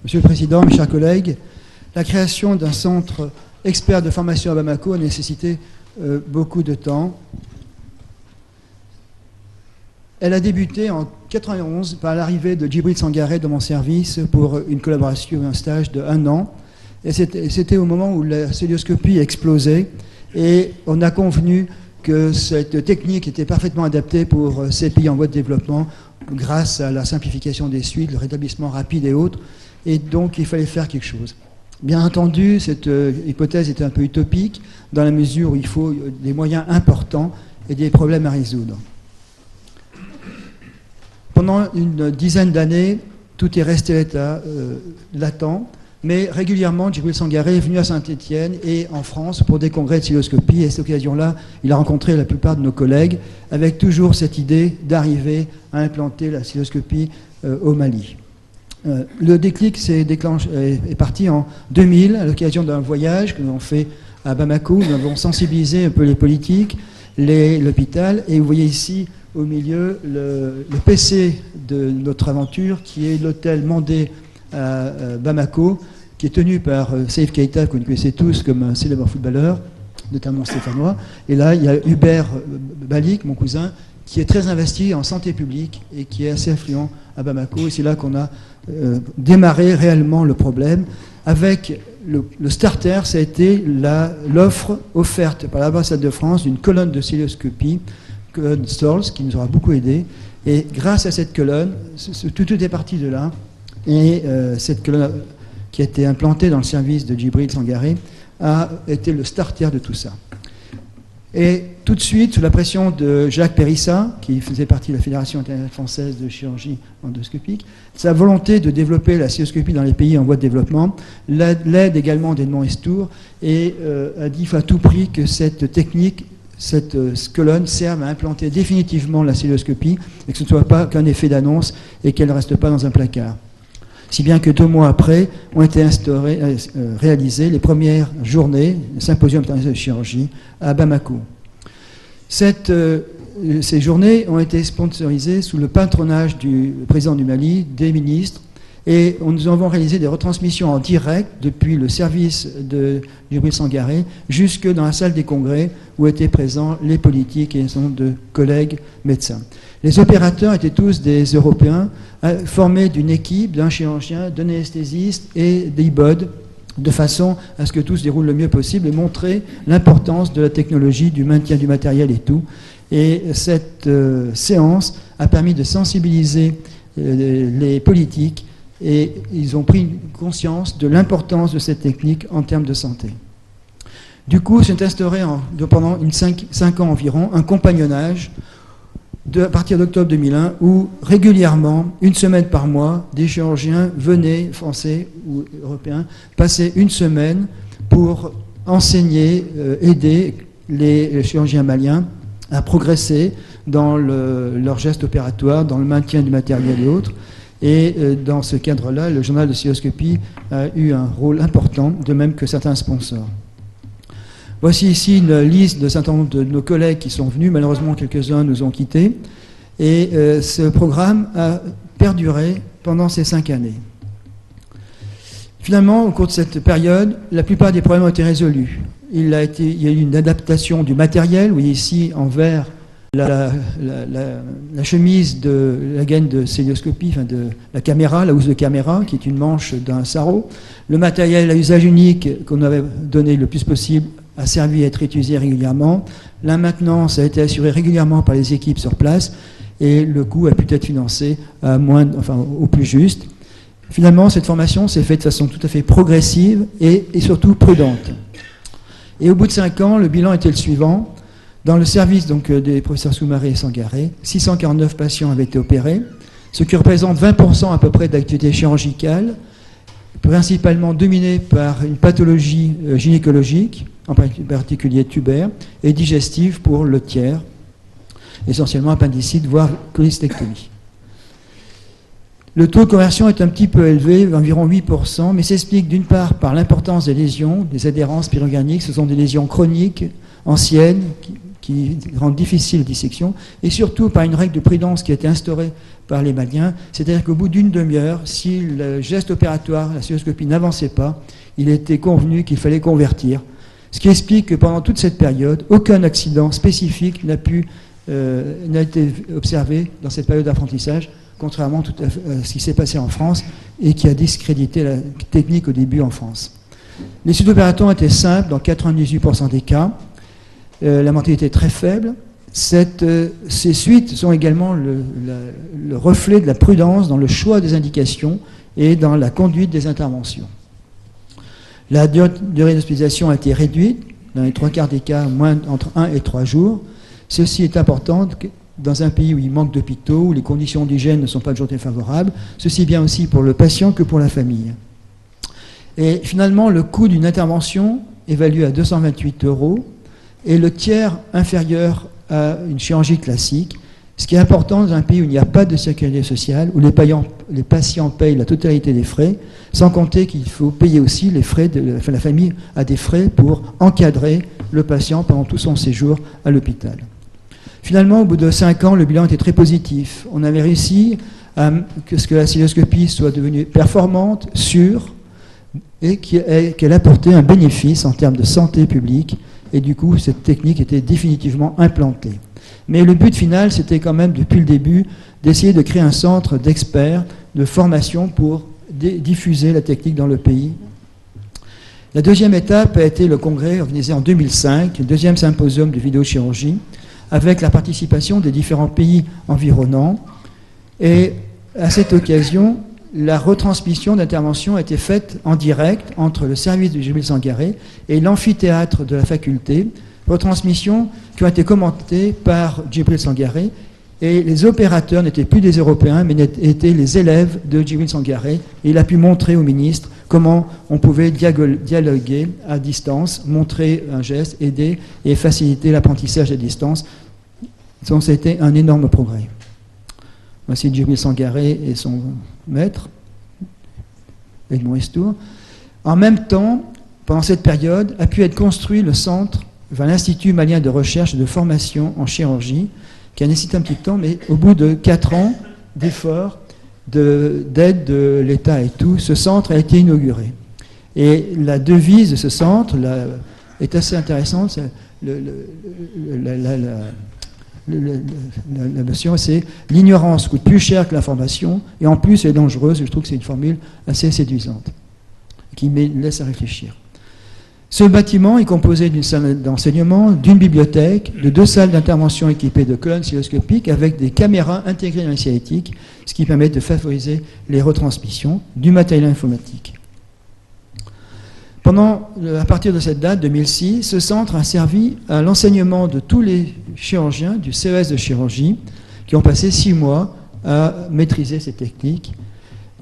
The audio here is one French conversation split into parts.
Monsieur le Président, mes chers collègues, la création d'un centre expert de formation à Bamako a nécessité beaucoup de temps. Elle a débuté en 1991 par l'arrivée de Djibril Sangaré dans mon service pour une collaboration, un stage de 1 an. Et c'était au moment où la célioscopie explosait et on a convenu que cette technique était parfaitement adaptée pour ces pays en voie de développement grâce à la simplification des suites, le rétablissement rapide et autres. Et donc, il fallait faire quelque chose. Bien entendu, cette hypothèse est un peu utopique dans la mesure où il faut des moyens importants et des problèmes à résoudre. Pendant une dizaine d'années, tout est resté latent, mais régulièrement, Djibril Sangaré est venu à Saint-Étienne et en France pour des congrès de célioscopie. Et à cette occasion-là, il a rencontré la plupart de nos collègues avec toujours cette idée d'arriver à implanter la célioscopie au Mali. Le déclic est parti en 2000 à l'occasion d'un voyage que nous avons fait à Bamako. Nous avons sensibilisé un peu les politiques, l'hôpital, et vous voyez ici au milieu le PC de notre aventure qui est l'hôtel Mandé à Bamako, qui est tenu par Seif Keïta, que vous connaissez tous comme un célèbre footballeur, notamment stéphanois. Et là, il y a Hubert Balik, mon cousin, qui est très investi en santé publique et qui est assez influent à Bamako. Et c'est là qu'on a démarré réellement le problème. Avec le starter, ça a été l'offre offerte par l'ambassade de France d'une colonne de célioscopie, colonne Stolz, qui nous aura beaucoup aidé. Et grâce à cette colonne, tout est parti de là. Et cette colonne qui a été implantée dans le service de Djibril Sangaré a été le starter de tout ça. Et tout de suite, sous la pression de Jacques Périssa, qui faisait partie de la Fédération internationale française de chirurgie endoscopique, sa volonté de développer la célioscopie dans les pays en voie de développement, l'aide également d'Edmond Estour, et a dit qu'il faut à tout prix que cette technique, cette colonne serve à implanter définitivement la célioscopie et que ce ne soit pas qu'un effet d'annonce et qu'elle ne reste pas dans un placard. Si bien que 2 mois après, ont été réalisées les premières journées, le Symposium international de chirurgie, à Bamako. Ces journées ont été sponsorisées sous le patronage du président du Mali, des ministres, et nous avons réalisé des retransmissions en direct depuis le service de Djibril Sangaré jusque dans la salle des congrès où étaient présents les politiques et un certain nombre de collègues médecins. Les opérateurs étaient tous des Européens formés d'une équipe, d'un chirurgien, d'un anesthésiste et d'IBOD, de façon à ce que tout se déroule le mieux possible et montrer l'importance de la technologie, du maintien du matériel et tout. Et cette séance a permis de sensibiliser les politiques et ils ont pris conscience de l'importance de cette technique en termes de santé. Du coup, s'est instauré pendant 5 ans environ un compagnonnage à partir d'octobre 2001 où régulièrement, 1 semaine par mois, des chirurgiens venaient, français ou européens, passer 1 semaine pour enseigner, aider les chirurgiens maliens à progresser dans leurs gestes opératoires, dans le maintien du matériel et autres. Et dans ce cadre-là, le journal de célioscopie a eu un rôle important, de même que certains sponsors. Voici ici une liste de certain nombre de nos collègues qui sont venus. Malheureusement, quelques-uns nous ont quittés. Et ce programme a perduré pendant ces 5 années. Finalement, au cours de cette période, la plupart des problèmes ont été résolus. Il y a eu une adaptation du matériel. Vous voyez ici en vert la chemise de la gaine de célioscopie, enfin de la caméra, la housse de caméra, qui est une manche d'un sarrau. Le matériel à usage unique qu'on avait donné le plus possible a servi à être utilisé régulièrement. La maintenance a été assurée régulièrement par les équipes sur place et le coût a pu être financé au plus juste. Finalement, cette formation s'est faite de façon tout à fait progressive et surtout prudente. Et au bout de 5 ans, le bilan était le suivant. Dans le service donc, des professeurs Soumaré et Sangaré, 649 patients avaient été opérés, ce qui représente 20% à peu près d'activité chirurgicale, principalement dominée par une pathologie gynécologique, en particulier tubaire, et digestive pour le tiers, essentiellement appendicite, voire cholestectomie. Le taux de conversion est un petit peu élevé, environ 8%, mais s'explique d'une part par l'importance des lésions, des adhérences pyroganiques. Ce sont des lésions chroniques, anciennes, qui rend difficile la dissection, et surtout par une règle de prudence qui a été instaurée par les Maliens, c'est-à-dire qu'au bout d'une demi-heure, si le geste opératoire, la cystoscopie, n'avançait pas, il était convenu qu'il fallait convertir. Ce qui explique que pendant toute cette période, aucun accident spécifique n'a été observé dans cette période d'apprentissage, contrairement à ce qui s'est passé en France et qui a discrédité la technique au début en France. Les suites opératoires étaient simples dans 98% des cas. La mortalité est très faible. Ces suites sont également le reflet de la prudence dans le choix des indications et dans la conduite des interventions. La durée d'hospitalisation a été réduite, dans les 3/4 des cas, entre 1 et 3 jours. Ceci est important dans un pays où il manque d'hôpitaux, où les conditions d'hygiène ne sont pas toujours très favorables, ceci bien aussi pour le patient que pour la famille. Et finalement, le coût d'une intervention évalué à 228 € est le tiers inférieur à une chirurgie classique, ce qui est important dans un pays où il n'y a pas de sécurité sociale, où les patients payent la totalité des frais, sans compter qu'il faut payer aussi les frais, la famille a des frais pour encadrer le patient pendant tout son séjour à l'hôpital. Finalement, au bout de 5 ans, le bilan était très positif. On avait réussi à ce que la cystoscopie soit devenue performante, sûre, et qu'elle apportait un bénéfice en termes de santé publique. Et du coup, cette technique était définitivement implantée. Mais le but final, c'était quand même, depuis le début, d'essayer de créer un centre d'experts, de formation pour diffuser la technique dans le pays. La deuxième étape a été le congrès organisé en 2005, le deuxième symposium de vidéochirurgie, avec la participation des différents pays environnants. Et à cette occasion, la retransmission d'intervention a été faite en direct entre le service de Djibril Sangaré et l'amphithéâtre de la faculté, retransmissions qui ont été commentées par Djibril Sangaré, et les opérateurs n'étaient plus des Européens, mais étaient les élèves de Djibril Sangaré, et il a pu montrer au ministre comment on pouvait dialoguer à distance, montrer un geste, aider et faciliter l'apprentissage à distance. Donc c'était un énorme progrès. Voici Djibril Sangaré et son maître, Edmond Estour. En même temps, pendant cette période, a pu être construit le centre, l'Institut malien de recherche et de formation en chirurgie, qui a nécessité un petit temps, mais au bout de 4 ans d'efforts, d'aide de l'État et tout, ce centre a été inauguré. Et la devise de ce centre est assez intéressante. La notion, c'est « l'ignorance coûte plus cher que l'information, et en plus elle est dangereuse ». Je trouve que c'est une formule assez séduisante, qui me laisse à réfléchir. Ce bâtiment est composé d'une salle d'enseignement, d'une bibliothèque, de 2 salles d'intervention équipées de colonnes oscilloscopiques avec des caméras intégrées dans les cinétiques, ce qui permet de favoriser les retransmissions, du matériel informatique. À partir de cette date, 2006, ce centre a servi à l'enseignement de tous les chirurgiens du CES de chirurgie qui ont passé 6 mois à maîtriser ces techniques.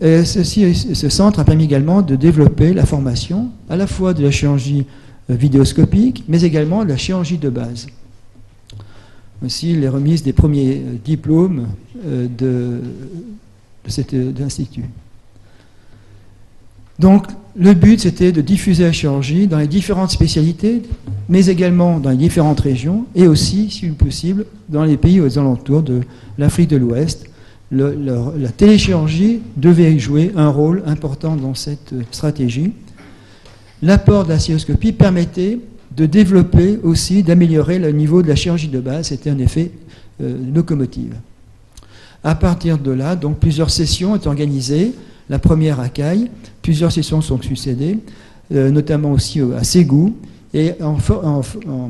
Et ce centre a permis également de développer la formation à la fois de la chirurgie vidéoscopique, mais également de la chirurgie de base. Aussi les remises des premiers diplômes de cet institut. Donc, le but, c'était de diffuser la chirurgie dans les différentes spécialités, mais également dans les différentes régions, et aussi, si possible, dans les pays aux alentours de l'Afrique de l'Ouest. La téléchirurgie devait jouer un rôle important dans cette stratégie. L'apport de la cystoscopie permettait de développer aussi, d'améliorer le niveau de la chirurgie de base. C'était un effet locomotive. À partir de là, donc, plusieurs sessions étaient organisées. La première à Caille, plusieurs sessions sont succédées, notamment aussi à Ségou, et en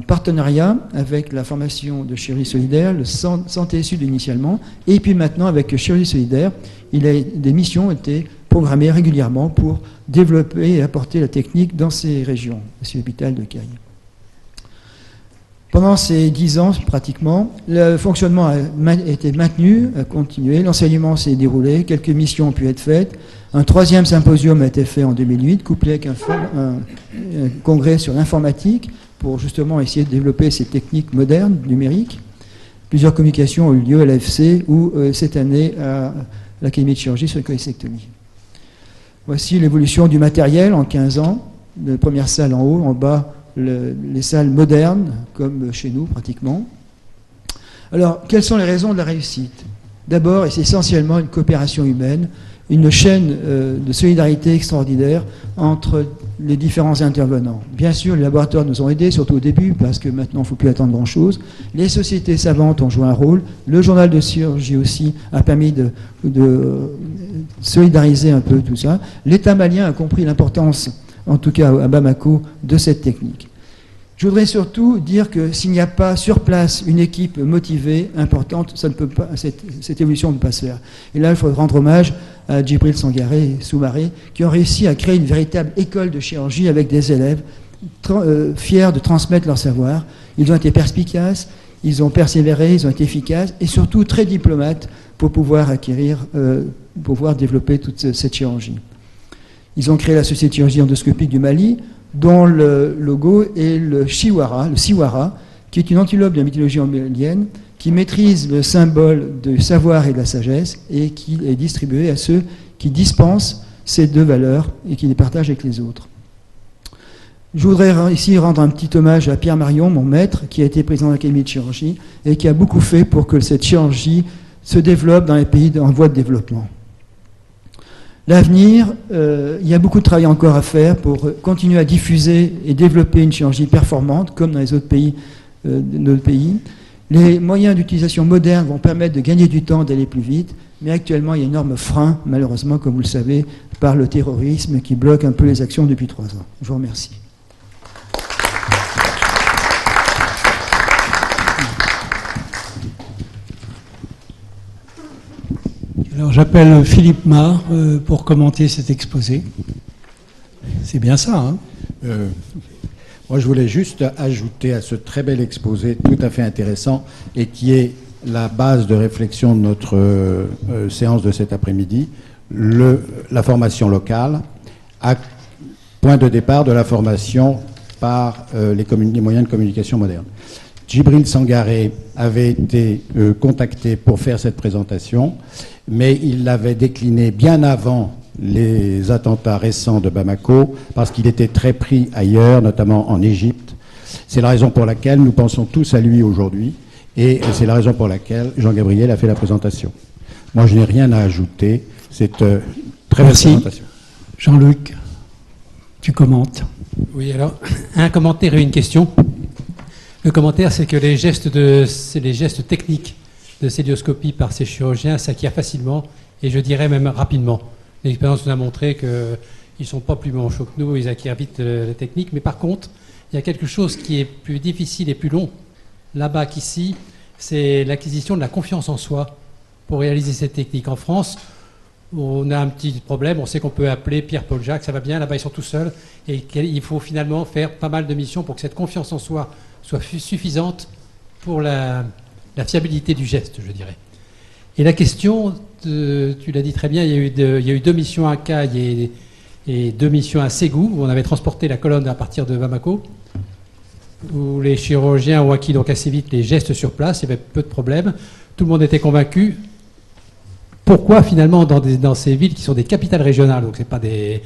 partenariat avec la formation de chirurgie solidaire, le Santé Sud initialement, et puis maintenant avec Chirurgie solidaire, des missions ont été programmées régulièrement pour développer et apporter la technique dans ces régions, c'est l'hôpital de Caille. Pendant ces 10 ans, pratiquement, le fonctionnement a été maintenu, a continué, l'enseignement s'est déroulé, quelques missions ont pu être faites. Un 3e symposium a été fait en 2008, couplé avec un congrès sur l'informatique, pour justement essayer de développer ces techniques modernes, numériques. Plusieurs communications ont eu lieu à l'AFC ou cette année à l'Académie de chirurgie sur la cholecystectomie. Voici l'évolution du matériel en 15 ans. La première salle en haut, en bas, les salles modernes, comme chez nous pratiquement. Alors, quelles sont les raisons de la réussite? D'abord, et c'est essentiellement une coopération humaine, une chaîne de solidarité extraordinaire entre les différents intervenants. Bien sûr, les laboratoires nous ont aidés, surtout au début, parce que maintenant, il ne faut plus attendre grand-chose. Les sociétés savantes ont joué un rôle. Le journal de chirurgie aussi a permis de solidariser un peu tout ça. L'État malien a compris l'importance, en tout cas à Bamako, de cette technique. Je voudrais surtout dire que s'il n'y a pas sur place une équipe motivée, importante, ça ne peut pas, cette évolution ne peut pas se faire. Et là, il faut rendre hommage à Djibril Sangaré et Soumaré, qui ont réussi à créer une véritable école de chirurgie avec des élèves fiers de transmettre leur savoir. Ils ont été perspicaces, ils ont persévéré, ils ont été efficaces et surtout très diplomates pour pouvoir pouvoir développer toute cette chirurgie. Ils ont créé la Société de chirurgie endoscopique du Mali, dont le logo est le Siwara, qui est une antilope de la mythologie malienne, qui maîtrise le symbole du savoir et de la sagesse et qui est distribué à ceux qui dispensent ces deux valeurs et qui les partagent avec les autres. Je voudrais ici rendre un petit hommage à Pierre Marion, mon maître, qui a été président de l'Académie de chirurgie et qui a beaucoup fait pour que cette chirurgie se développe dans les pays en voie de développement. L'avenir, il y a beaucoup de travail encore à faire pour continuer à diffuser et développer une chirurgie performante, comme dans les autres pays de notre pays. Les moyens d'utilisation modernes vont permettre de gagner du temps, d'aller plus vite, mais actuellement, il y a un énorme frein, malheureusement, comme vous le savez, par le terrorisme qui bloque un peu les actions depuis 3 ans. Je vous remercie. Alors j'appelle Philippe Mar pour commenter cet exposé. C'est bien ça, hein? Moi, je voulais juste ajouter à ce très bel exposé, tout à fait intéressant, et qui est la base de réflexion de notre séance de cet après-midi, la formation locale, à point de départ de la formation par les moyens de communication modernes. Djibril Sangaré avait été contacté pour faire cette présentation, mais il l'avait décliné bien avant les attentats récents de Bamako, parce qu'il était très pris ailleurs, notamment en Égypte. C'est la raison pour laquelle nous pensons tous à lui aujourd'hui, et c'est la raison pour laquelle Jean-Gabriel a fait la présentation. Moi, je n'ai rien à ajouter. C'est très belle présentation. Jean-Luc, tu commentes. Oui, alors, un commentaire et une question. Le commentaire, c'est que les gestes techniques de célioscopie par ces chirurgiens s'acquièrent facilement et je dirais même rapidement. L'expérience nous a montré qu'ils ne sont pas plus manchots que nous, ils acquièrent vite la technique. Mais par contre, il y a quelque chose qui est plus difficile et plus long là-bas qu'ici, c'est l'acquisition de la confiance en soi pour réaliser cette technique. En France, on a un petit problème, on sait qu'on peut appeler Pierre-Paul Jacques, ça va bien, là-bas ils sont tout seuls, et il faut finalement faire pas mal de missions pour que cette confiance en soi soit suffisante pour la fiabilité du geste, je dirais. Et la question, tu l'as dit très bien, il y a eu 2 missions à Caille et 2 missions à Ségou, où on avait transporté la colonne à partir de Bamako, où les chirurgiens ont acquis donc assez vite les gestes sur place, il y avait peu de problèmes, tout le monde était convaincu. Pourquoi finalement dans ces villes qui sont des capitales régionales, donc c'est pas des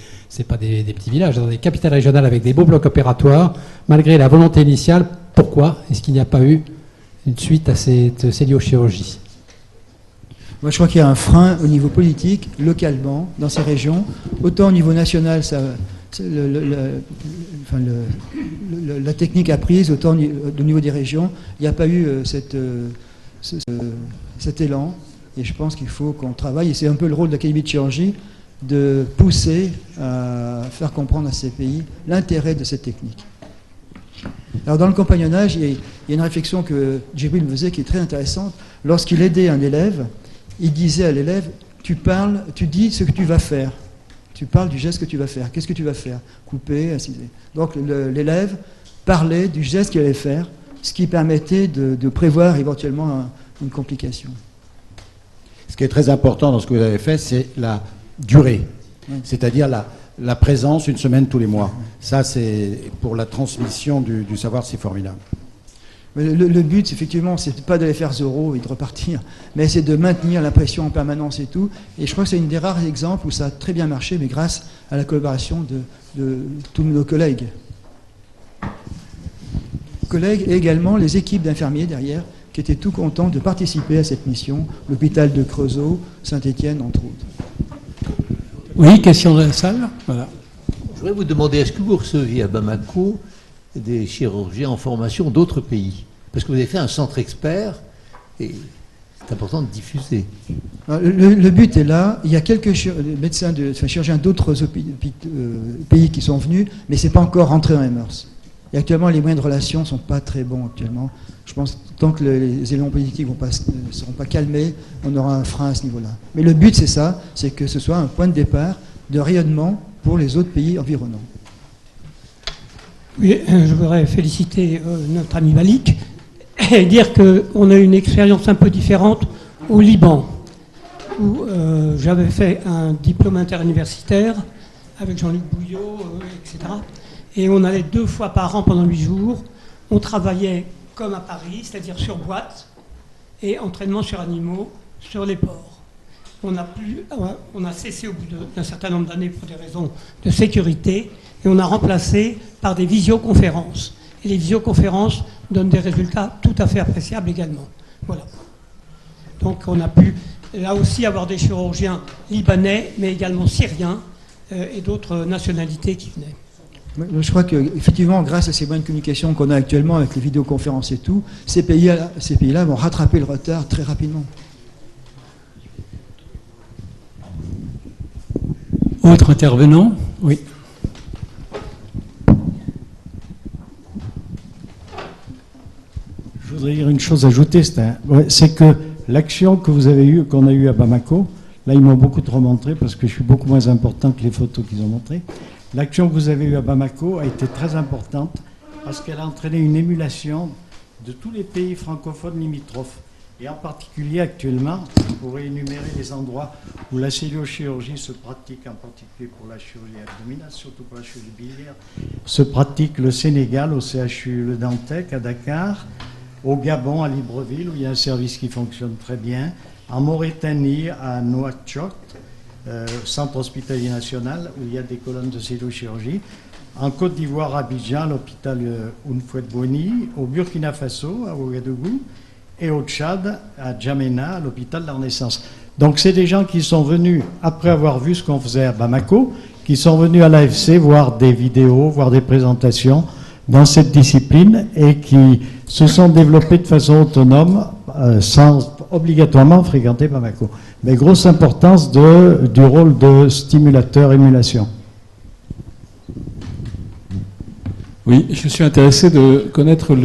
petits villages, dans des capitales régionales avec des beaux blocs opératoires, malgré la volonté initiale, pourquoi est-ce qu'il n'y a pas eu une suite à cette céliochirurgie? Moi, je crois qu'il y a un frein au niveau politique, localement, dans ces régions. Autant au niveau national, la technique a prise, autant au niveau des régions, il n'y a pas eu cet élan. Et je pense qu'il faut qu'on travaille, et c'est un peu le rôle de l'Académie de chirurgie, de pousser à faire comprendre à ces pays l'intérêt de cette technique. Alors dans le compagnonnage, il y a une réflexion que Djibril faisait qui est très intéressante. Lorsqu'il aidait un élève, il disait à l'élève, tu dis ce que tu vas faire. Tu parles du geste que tu vas faire. Qu'est-ce que tu vas faire? Couper, inciser. Donc l'élève parlait du geste qu'il allait faire, ce qui permettait de prévoir éventuellement une complication. Ce qui est très important dans ce que vous avez fait, c'est la durée. C'est-à-dire la présence, 1 semaine tous les mois. Ça, c'est pour la transmission du savoir, c'est formidable. Le but, effectivement, c'est pas d'aller faire 0 et de repartir, mais c'est de maintenir la pression en permanence et tout. Et je crois que c'est une des rares exemples où ça a très bien marché, mais grâce à la collaboration de tous nos collègues. collègues et également les équipes d'infirmiers derrière qui étaient tout contents de participer à cette mission, l'hôpital de Creusot, Saint-Étienne entre autres. Oui, question de la salle. Voilà. Je voudrais vous demander, est-ce que vous receviez à Bamako des chirurgiens en formation d'autres pays? Parce que vous avez fait un centre expert et c'est important de diffuser. Le but est là. Il y a quelques médecins, chirurgiens d'autres pays qui sont venus, mais ce n'est pas encore rentré dans les mœurs. Et actuellement, les moyens de relations ne sont pas très bons actuellement. Je pense que tant que les éléments politiques ne seront pas calmés, on aura un frein à ce niveau-là. Mais le but, c'est ça, c'est que ce soit un point de départ de rayonnement pour les autres pays environnants. Oui, je voudrais féliciter notre ami Malik et dire qu'on a eu une expérience un peu différente au Liban, où j'avais fait un diplôme interuniversitaire avec Jean-Luc Bouillot, etc. Et on allait 2 fois par an pendant 8 jours. On travaillait comme à Paris, c'est-à-dire sur boîte, et entraînement sur animaux, sur les porcs. On a cessé au bout d'un certain nombre d'années pour des raisons de sécurité, et on a remplacé par des visioconférences. Et les visioconférences donnent des résultats tout à fait appréciables également. Voilà. Donc on a pu là aussi avoir des chirurgiens libanais, mais également syriens et d'autres nationalités qui venaient. Je crois qu'effectivement, grâce à ces moyens de communication qu'on a actuellement avec les vidéoconférences et tout, ces pays-là vont rattraper le retard très rapidement. Autre intervenant? Oui. Je voudrais dire une chose ajoutée, c'est que l'action que vous avez eue, qu'on a eue à Bamako, là ils m'ont beaucoup trop montré parce que je suis beaucoup moins important que les photos qu'ils ont montrées. L'action que vous avez eue à Bamako a été très importante parce qu'elle a entraîné une émulation de tous les pays francophones limitrophes. Et en particulier actuellement, on pourrait énumérer les endroits où la celluliochirurgie se pratique, en particulier pour la chirurgie abdominale, surtout pour la chirurgie biliaire, se pratique le Sénégal, au CHU Le Dantec, à Dakar, au Gabon, à Libreville, où il y a un service qui fonctionne très bien, en Mauritanie, à Nouakchott, centre hospitalier national, où il y a des colonnes de celluliochirurgie, en Côte d'Ivoire, à Abidjan, à l'hôpital Houphouët-Boigny, au Burkina Faso, à Ouagadougou, et au Tchad, à Djamena, à l'hôpital de la Renaissance. Donc c'est des gens qui sont venus, après avoir vu ce qu'on faisait à Bamako, qui sont venus à l'AFC voir des vidéos, voir des présentations dans cette discipline et qui se sont développés de façon autonome sans obligatoirement fréquenter Bamako. Mais grosse importance du rôle de stimulateur-émulation. Oui, je suis intéressé de connaître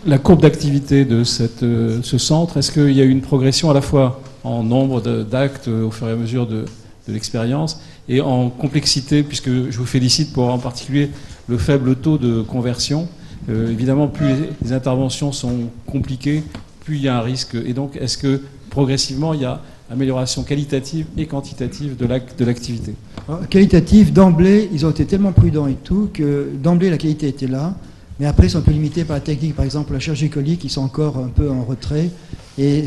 la courbe d'activité de ce centre. Est-ce qu'il y a eu une progression à la fois en nombre d'actes au fur et à mesure de l'expérience et en complexité, puisque je vous félicite pour en particulier le faible taux de conversion. Évidemment, plus les interventions sont compliquées, plus il y a un risque. Et donc, est-ce que progressivement, il y a amélioration qualitative et quantitative de l'activité? Qualitative, d'emblée, ils ont été tellement prudents et tout que d'emblée, la qualité était là. Mais après, ils sont un peu limités par la technique. Par exemple, la chirurgie colique, ils sont encore un peu en retrait. Et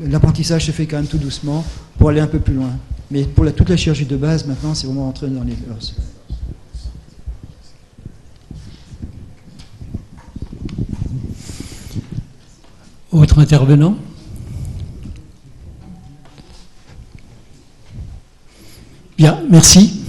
l'apprentissage se fait quand même tout doucement pour aller un peu plus loin. Mais pour toute la chirurgie de base, maintenant, c'est vraiment entré dans les mœurs. Autre intervenant? Bien, merci.